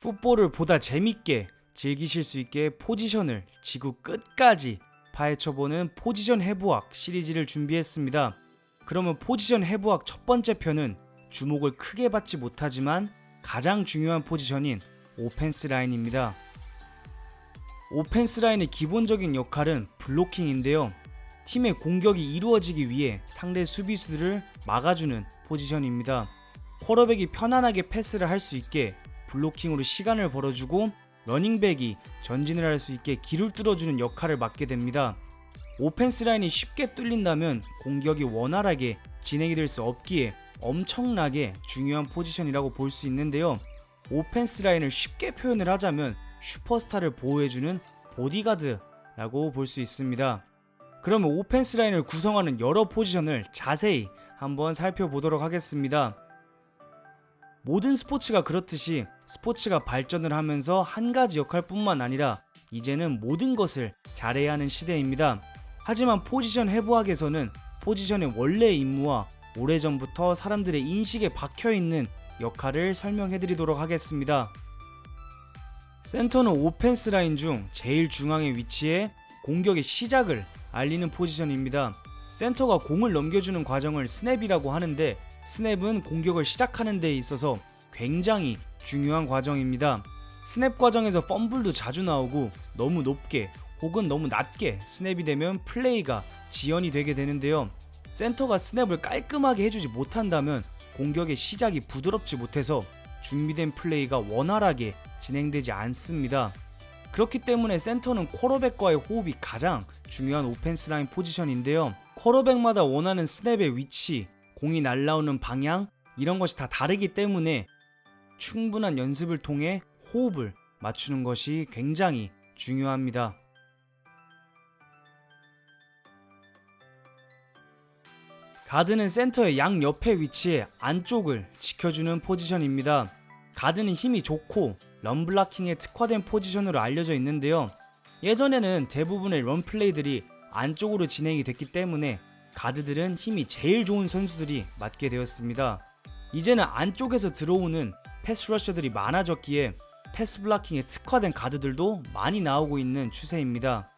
풋볼을 보다 재밌게 즐기실 수 있게 포지션을 지구 끝까지 파헤쳐보는 포지션 해부학 시리즈를 준비했습니다. 그러면 포지션 해부학 첫 번째 편은 주목을 크게 받지 못하지만 가장 중요한 포지션인 오펜스 라인입니다. 오펜스 라인의 기본적인 역할은 블로킹인데요. 팀의 공격이 이루어지기 위해 상대 수비수들을 막아주는 포지션입니다. 쿼터백이 편안하게 패스를 할 수 있게 블로킹으로 시간을 벌어주고 러닝백이 전진을 할 수 있게 길을 뚫어주는 역할을 맡게 됩니다. 오펜스 라인이 쉽게 뚫린다면 공격이 원활하게 진행이 될 수 없기에 엄청나게 중요한 포지션이라고 볼 수 있는데요. 오펜스 라인을 쉽게 표현을 하자면 슈퍼스타를 보호해주는 보디가드라고 볼 수 있습니다. 그러면 오펜스 라인을 구성하는 여러 포지션을 자세히 한번 살펴보도록 하겠습니다. 모든 스포츠가 그렇듯이 스포츠가 발전을 하면서 한 가지 역할뿐만 아니라 이제는 모든 것을 잘해야 하는 시대입니다. 하지만 포지션 해부학에서는 포지션의 원래의 임무와 오래전부터 사람들의 인식에 박혀있는 역할을 설명해드리도록 하겠습니다. 센터는 오펜스 라인 중 제일 중앙에 위치해 공격의 시작을 알리는 포지션입니다. 센터가 공을 넘겨주는 과정을 스냅이라고 하는데 스냅은 공격을 시작하는 데 있어서 굉장히 중요한 과정입니다. 스냅 과정에서 펌블도 자주 나오고 너무 높게 혹은 너무 낮게 스냅이 되면 플레이가 지연이 되게 되는데요. 센터가 스냅을 깔끔하게 해주지 못한다면 공격의 시작이 부드럽지 못해서 준비된 플레이가 원활하게 진행되지 않습니다. 그렇기 때문에 센터는 쿼터백과의 호흡이 가장 중요한 오펜스 라인 포지션인데요. 쿼터백마다 원하는 스냅의 위치, 공이 날아오는 방향 이런 것이 다 다르기 때문에 충분한 연습을 통해 호흡을 맞추는 것이 굉장히 중요합니다. 가드는 센터의 양옆에 위치해 안쪽을 지켜주는 포지션입니다. 가드는 힘이 좋고 런블라킹에 특화된 포지션으로 알려져 있는데요. 예전에는 대부분의 런플레이들이 안쪽으로 진행이 됐기 때문에 가드들은 힘이 제일 좋은 선수들이 맡게 되었습니다. 이제는 안쪽에서 들어오는 패스러셔들이 많아졌기에 패스블라킹에 특화된 가드들도 많이 나오고 있는 추세입니다.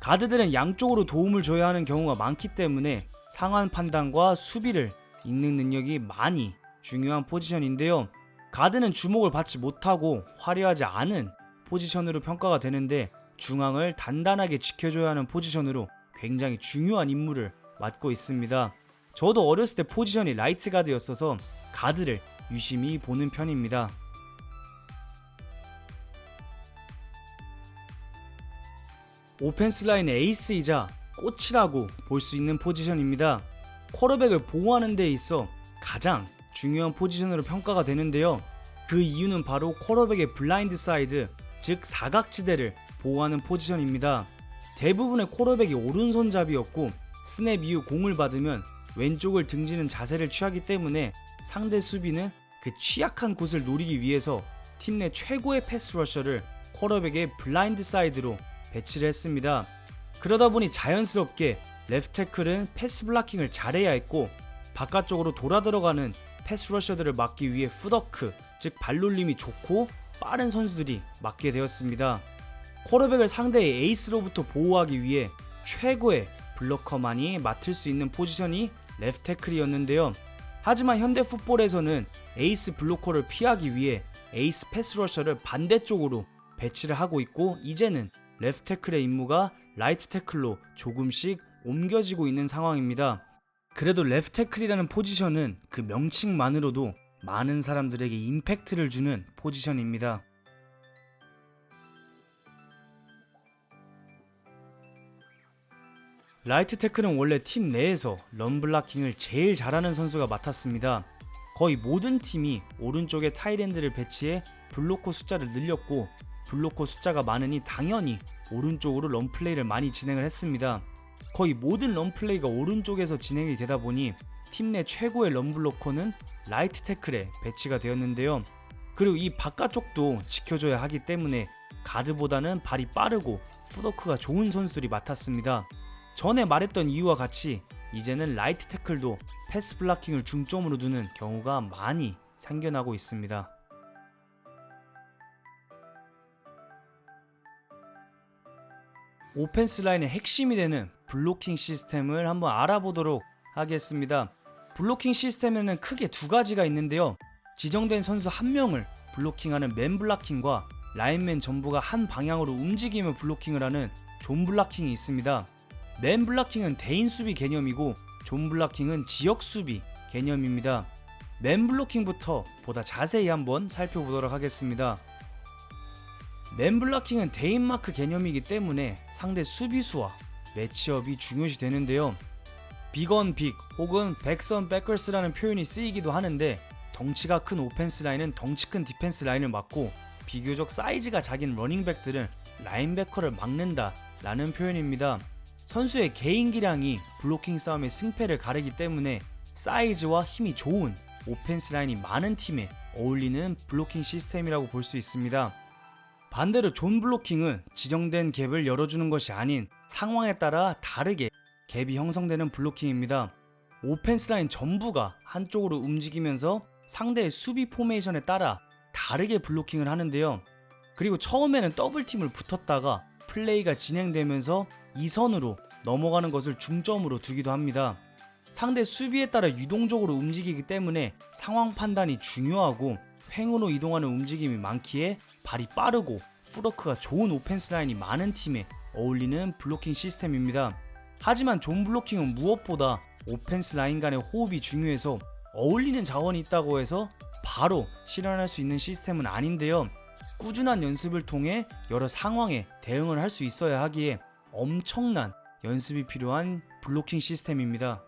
가드들은 양쪽으로 도움을 줘야 하는 경우가 많기 때문에 상황 판단과 수비를 읽는 능력이 많이 중요한 포지션인데요. 가드는 주목을 받지 못하고 화려하지 않은 포지션으로 평가가 되는데 중앙을 단단하게 지켜줘야 하는 포지션으로 굉장히 중요한 임무를 맡고 있습니다. 저도 어렸을 때 포지션이 라이트 가드였어서 가드를 유심히 보는 편입니다. 오펜스 라인의 에이스이자 꽃이라고 볼 수 있는 포지션입니다. 쿼터백을 보호하는 데 있어 가장 중요한 포지션으로 평가가 되는데요. 그 이유는 바로 쿼터백의 블라인드 사이드, 즉 사각지대를 보호하는 포지션입니다. 대부분의 쿼터백이 오른손잡이였고 스냅 이후 공을 받으면 왼쪽을 등지는 자세를 취하기 때문에 상대 수비는 그 취약한 곳을 노리기 위해서 팀 내 최고의 패스 러셔를 쿼터백의 블라인드 사이드로 배치를 했습니다. 그러다 보니 자연스럽게 레프트 태클은 패스 블락킹을 잘해야 했고 바깥쪽으로 돌아 들어가는 패스 러셔들을 막기 위해 풋워크, 즉 발놀림이 좋고 빠른 선수들이 맡게 되었습니다. 쿼터백을 상대의 에이스로부터 보호하기 위해 최고의 블로커만이 맡을 수 있는 포지션이 레프트 태클이었는데요. 하지만 현대 풋볼에서는 에이스 블로커를 피하기 위해 에이스 패스 러셔를 반대쪽으로 배치를 하고 있고 이제는 레프트 태클의 임무가 라이트 태클로 조금씩 옮겨지고 있는 상황입니다. 그래도 레프트 태클이라는 포지션은 그 명칭만으로도 많은 사람들에게 임팩트를 주는 포지션입니다. 라이트 태클은 원래 팀 내에서 런블라킹을 제일 잘하는 선수가 맡았습니다. 거의 모든 팀이 오른쪽에 타이트엔드를 배치해 블로커 숫자를 늘렸고 블로커 숫자가 많으니 당연히 오른쪽으로 런플레이를 많이 진행을 했습니다. 거의 모든 런플레이가 오른쪽에서 진행이 되다 보니 팀 내 최고의 런블로커는 라이트 태클에 배치가 되었는데요. 그리고 이 바깥쪽도 지켜줘야 하기 때문에 가드보다는 발이 빠르고 풋워크가 좋은 선수들이 맡았습니다. 전에 말했던 이유와 같이 이제는 라이트 태클도 패스 블락킹을 중점으로 두는 경우가 많이 생겨나고 있습니다. 오펜스 라인의 핵심이 되는 블로킹 시스템을 한번 알아보도록 하겠습니다. 블로킹 시스템에는 크게 두 가지가 있는데요. 지정된 선수 한 명을 블로킹하는 맨 블로킹과 라인맨 전부가 한 방향으로 움직이며 블로킹을 하는 존 블로킹이 있습니다. 맨 블로킹은 대인 수비 개념이고 존 블로킹은 지역 수비 개념입니다. 맨 블로킹부터 보다 자세히 한번 살펴보도록 하겠습니다. 맨 블로킹은 대인 마크 개념이기 때문에 상대 수비수와 매치업이 중요시 되는데요. 빅언 빅 혹은 백선 백걸스라는 표현이 쓰이기도 하는데, 덩치가 큰 오펜스 라인은 덩치 큰 디펜스 라인을 막고 비교적 사이즈가 작은 러닝백들은 라인베커를 막는다 라는 표현입니다. 선수의 개인 기량이 블로킹 싸움의 승패를 가르기 때문에 사이즈와 힘이 좋은 오펜스 라인이 많은 팀에 어울리는 블로킹 시스템이라고 볼 수 있습니다. 반대로 존 블로킹은 지정된 갭을 열어주는 것이 아닌 상황에 따라 다르게 갭이 형성되는 블로킹입니다. 오펜스 라인 전부가 한쪽으로 움직이면서 상대의 수비 포메이션에 따라 다르게 블로킹을 하는데요. 그리고 처음에는 더블팀을 붙었다가 플레이가 진행되면서 이 선으로 넘어가는 것을 중점으로 두기도 합니다. 상대 수비에 따라 유동적으로 움직이기 때문에 상황 판단이 중요하고 횡으로 이동하는 움직임이 많기에 발이 빠르고 풋워크가 좋은 오펜스 라인이 많은 팀에 어울리는 블로킹 시스템입니다. 하지만 존 블로킹은 무엇보다 오펜스 라인 간의 호흡이 중요해서 어울리는 자원이 있다고 해서 바로 실현할 수 있는 시스템은 아닌데요. 꾸준한 연습을 통해 여러 상황에 대응을 할 수 있어야 하기에 엄청난 연습이 필요한 블로킹 시스템입니다.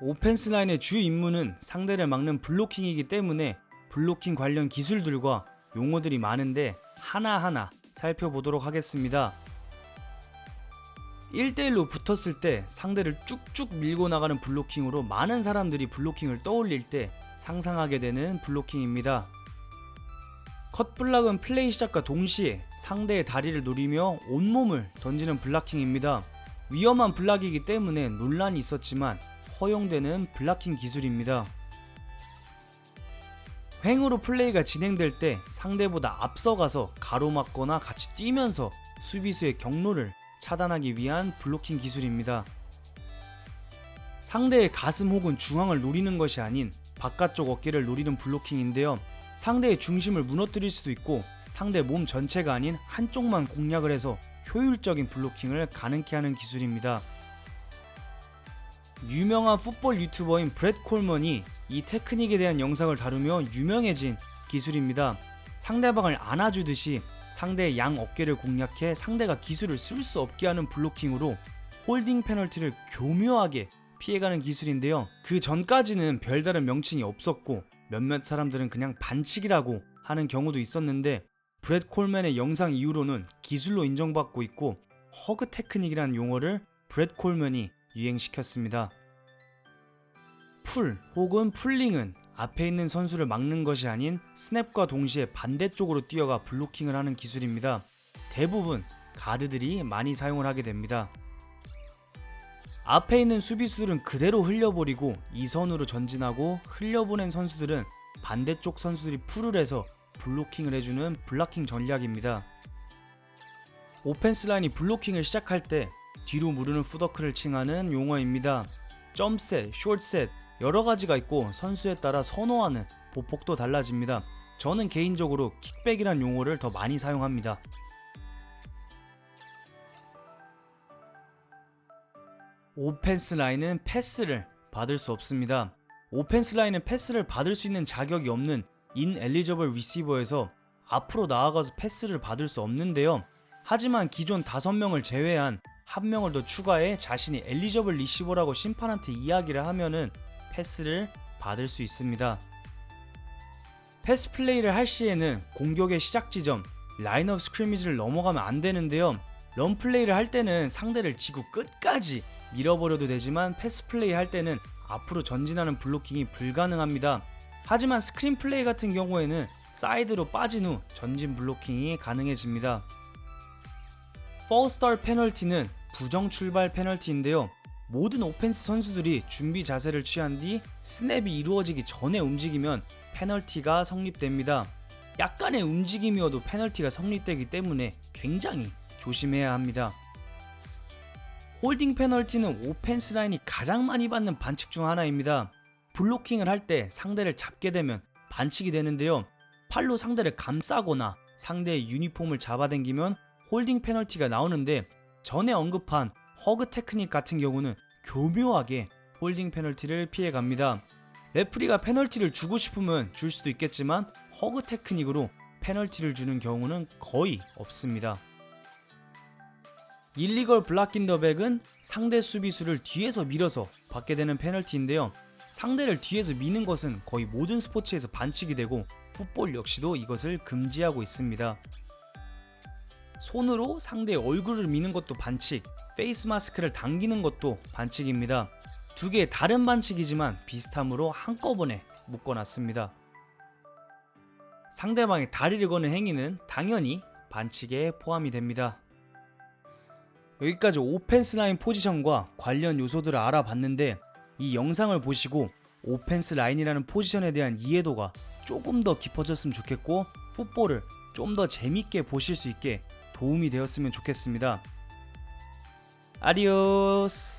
오펜스 라인의 주 임무는 상대를 막는 블로킹이기 때문에 블로킹 관련 기술들과 용어들이 많은데 하나하나 살펴보도록 하겠습니다. 1대1로 붙었을 때 상대를 쭉쭉 밀고 나가는 블로킹으로 많은 사람들이 블로킹을 떠올릴 때 상상하게 되는 블로킹입니다. 컷블락은 플레이 시작과 동시에 상대의 다리를 노리며 온몸을 던지는 블락킹입니다. 위험한 블락이기 때문에 논란이 있었지만 허용되는 블락킹 기술입니다. 횡으로 플레이가 진행될 때 상대보다 앞서가서 가로막거나 같이 뛰면서 수비수의 경로를 차단하기 위한 블로킹 기술입니다. 상대의 가슴 혹은 중앙을 노리는 것이 아닌 바깥쪽 어깨를 노리는 블로킹인데요. 상대의 중심을 무너뜨릴 수도 있고 상대 몸 전체가 아닌 한쪽만 공략을 해서 효율적인 블로킹을 가능케 하는 기술입니다. 유명한 풋볼 유튜버인 브렛 콜먼이 이 테크닉에 대한 영상을 다루며 유명해진 기술입니다. 상대방을 안아주듯이 상대의 양 어깨를 공략해 상대가 기술을 쓸 수 없게 하는 블로킹으로 홀딩 페널티를 교묘하게 피해가는 기술인데요. 그 전까지는 별다른 명칭이 없었고 몇몇 사람들은 그냥 반칙이라고 하는 경우도 있었는데, 브렛 콜맨의 영상 이후로는 기술로 인정받고 있고 허그 테크닉이라는 용어를 브렛 콜맨이 유행시켰습니다. 풀 혹은 풀링은 앞에 있는 선수를 막는 것이 아닌 스냅과 동시에 반대쪽으로 뛰어가 블로킹을 하는 기술입니다. 대부분 가드들이 많이 사용을 하게 됩니다. 앞에 있는 수비수들은 그대로 흘려버리고 이 선으로 전진하고, 흘려보낸 선수들은 반대쪽 선수들이 풀을 해서 블로킹을 해주는 블락킹 전략입니다. 오펜스 라인이 블로킹을 시작할 때 뒤로 무르는 풋워크를 칭하는 용어입니다. 점셋, 숏셋 여러 가지가 있고 선수에 따라 선호하는 보폭도 달라집니다. 저는 개인적으로 킥백이란 용어를 더 많이 사용합니다. 오펜스 라인은 패스를 받을 수 없습니다. 오펜스 라인은 패스를 받을 수 있는 자격이 없는 ineligible receiver에서 앞으로 나아가서 패스를 받을 수 없는데요. 하지만 기존 5명을 제외한 1명을 더 추가해 자신이 eligible receiver라고 심판한테 이야기를 하면은 패스를 받을 수 있습니다. 패스 플레이를 할 시에는 공격의 시작 지점 라인 오브 스크리미지를 넘어가면 안 되는데요. 런 플레이를 할 때는 상대를 지구 끝까지 밀어버려도 되지만 패스 플레이 할 때는 앞으로 전진하는 블로킹이 불가능합니다. 하지만 스크린 플레이 같은 경우에는 사이드로 빠진 후 전진 블로킹이 가능해집니다. False Start 페널티는 부정 출발 페널티인데요. 모든 오펜스 선수들이 준비 자세를 취한 뒤 스냅이 이루어지기 전에 움직이면 페널티가 성립됩니다. 약간의 움직임이어도 페널티가 성립되기 때문에 굉장히 조심해야 합니다. 홀딩 페널티는 오펜스 라인이 가장 많이 받는 반칙 중 하나입니다. 블로킹을 할 때 상대를 잡게 되면 반칙이 되는데요. 팔로 상대를 감싸거나 상대의 유니폼을 잡아당기면 홀딩 페널티가 나오는데, 전에 언급한 허그 테크닉 같은 경우는 교묘하게 홀딩 페널티를 피해갑니다. 레프리가 페널티를 주고 싶으면 줄 수도 있겠지만 허그 테크닉으로 페널티를 주는 경우는 거의 없습니다. 일리걸 블락인 더 백은 상대 수비수를 뒤에서 밀어서 받게 되는 페널티인데요. 상대를 뒤에서 미는 것은 거의 모든 스포츠에서 반칙이 되고 풋볼 역시도 이것을 금지하고 있습니다. 손으로 상대의 얼굴을 미는 것도 반칙, 페이스 마스크를 당기는 것도 반칙입니다. 두 개의 다른 반칙이지만 비슷함으로 한꺼번에 묶어놨습니다. 상대방의 다리를 거는 행위는 당연히 반칙에 포함이 됩니다. 여기까지 오펜스 라인 포지션과 관련 요소들을 알아봤는데, 이 영상을 보시고 오펜스 라인이라는 포지션에 대한 이해도가 조금 더 깊어졌으면 좋겠고, 풋볼을 좀 더 재밌게 보실 수 있게 도움이 되었으면 좋겠습니다. 아디오스.